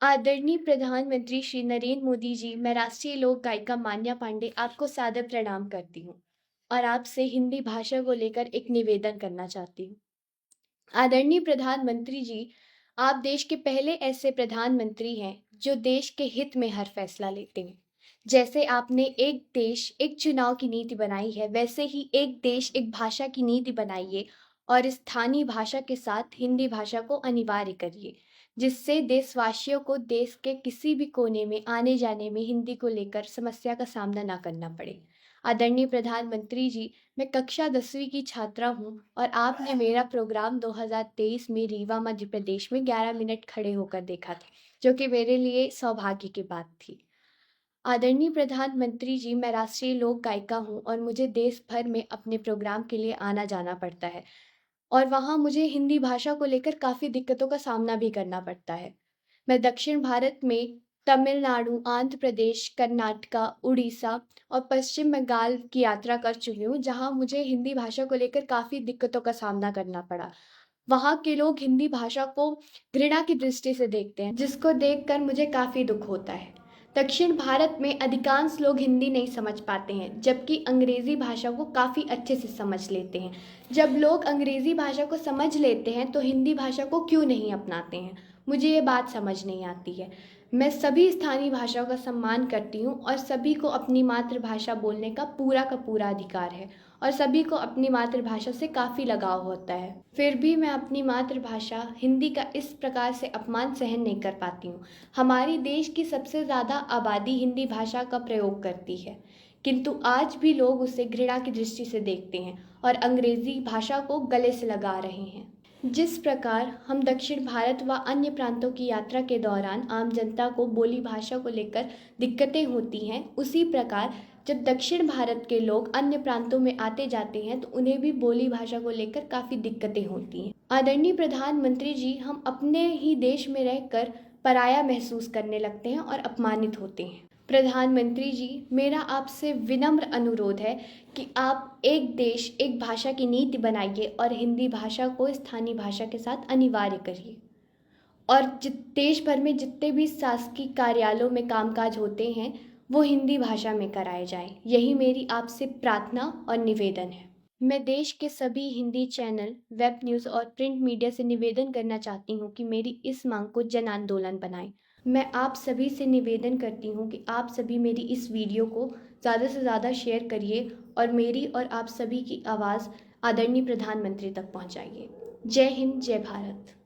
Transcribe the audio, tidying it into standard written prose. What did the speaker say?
आदरणीय प्रधानमंत्री श्री नरेंद्र मोदी जी, मैं राष्ट्रीय लोक गायिका मान्या पांडे आपको सादर प्रणाम करती हूँ और आपसे हिंदी भाषा को लेकर एक निवेदन करना चाहती हूँ। आदरणीय प्रधानमंत्री जी, आप देश के पहले ऐसे प्रधानमंत्री हैं जो देश के हित में हर फैसला लेते हैं। जैसे आपने एक देश एक चुनाव की नीति बनाई है, वैसे ही एक देश एक भाषा की नीति बनाइए और स्थानीय भाषा के साथ हिंदी भाषा को अनिवार्य करिए, जिससे देशवासियों को देश के किसी भी कोने में आने जाने में हिंदी को लेकर समस्या का सामना ना करना पड़े। आदरणीय प्रधानमंत्री जी, मैं कक्षा 10वीं की छात्रा हूँ और आपने मेरा प्रोग्राम 2023 में रीवा मध्य प्रदेश में 11 मिनट खड़े होकर देखा था, जो कि मेरे लिए सौभाग्य की बात थी। आदरणीय प्रधानमंत्री जी, मैं राष्ट्रीय लोक गायिका हूँ और मुझे देश भर में अपने प्रोग्राम के लिए आना जाना पड़ता है और वहाँ मुझे हिंदी भाषा को लेकर काफ़ी दिक्कतों का सामना भी करना पड़ता है। मैं दक्षिण भारत में तमिलनाडु, आंध्र प्रदेश, कर्नाटका, उड़ीसा और पश्चिम बंगाल की यात्रा कर चुकी हूँ, जहाँ मुझे हिंदी भाषा को लेकर काफ़ी दिक्कतों का सामना करना पड़ा। वहाँ के लोग हिंदी भाषा को घृणा की दृष्टि से देखते हैं, जिसको देखकर मुझे काफ़ी दुख होता है। दक्षिण भारत में अधिकांश लोग हिंदी नहीं समझ पाते हैं, जबकि अंग्रेज़ी भाषा को काफ़ी अच्छे से समझ लेते हैं। जब लोग अंग्रेज़ी भाषा को समझ लेते हैं, तो हिंदी भाषा को क्यों नहीं अपनाते हैं? मुझे ये बात समझ नहीं आती है। मैं सभी स्थानीय भाषाओं का सम्मान करती हूँ और सभी को अपनी मातृभाषा बोलने का पूरा अधिकार है और सभी को अपनी मातृभाषा से काफ़ी लगाव होता है। फिर भी मैं अपनी मातृभाषा हिंदी का इस प्रकार से अपमान सहन नहीं कर पाती हूँ। हमारे देश की सबसे ज़्यादा आबादी हिंदी भाषा का प्रयोग करती है, किंतु आज भी लोग उसे घृणा की दृष्टि से देखते हैं और अंग्रेज़ी भाषा को गले से लगा रहे हैं। जिस प्रकार हम दक्षिण भारत व अन्य प्रांतों की यात्रा के दौरान आम जनता को बोली भाषा को लेकर दिक्कतें होती हैं, उसी प्रकार जब दक्षिण भारत के लोग अन्य प्रांतों में आते जाते हैं तो उन्हें भी बोली भाषा को लेकर काफ़ी दिक्कतें होती हैं। आदरणीय प्रधानमंत्री जी, हम अपने ही देश में रहकर पराया महसूस करने लगते हैं और अपमानित होते हैं। प्रधानमंत्री जी, मेरा आपसे विनम्र अनुरोध है कि आप एक देश एक भाषा की नीति बनाइए और हिंदी भाषा को स्थानीय भाषा के साथ अनिवार्य करिए और देश भर में जितने भी शासकीय कार्यालयों में कामकाज होते हैं वो हिंदी भाषा में कराए जाएं। यही मेरी आपसे प्रार्थना और निवेदन है। मैं देश के सभी हिंदी चैनल, वेब न्यूज़ और प्रिंट मीडिया से निवेदन करना चाहती हूँ कि मेरी इस मांग को जन आंदोलन बनाएं। मैं आप सभी से निवेदन करती हूँ कि आप सभी मेरी इस वीडियो को ज़्यादा से ज़्यादा शेयर करिए और मेरी और आप सभी की आवाज़ आदरणीय प्रधानमंत्री तक पहुँचाइए। जय हिंद, जय भारत।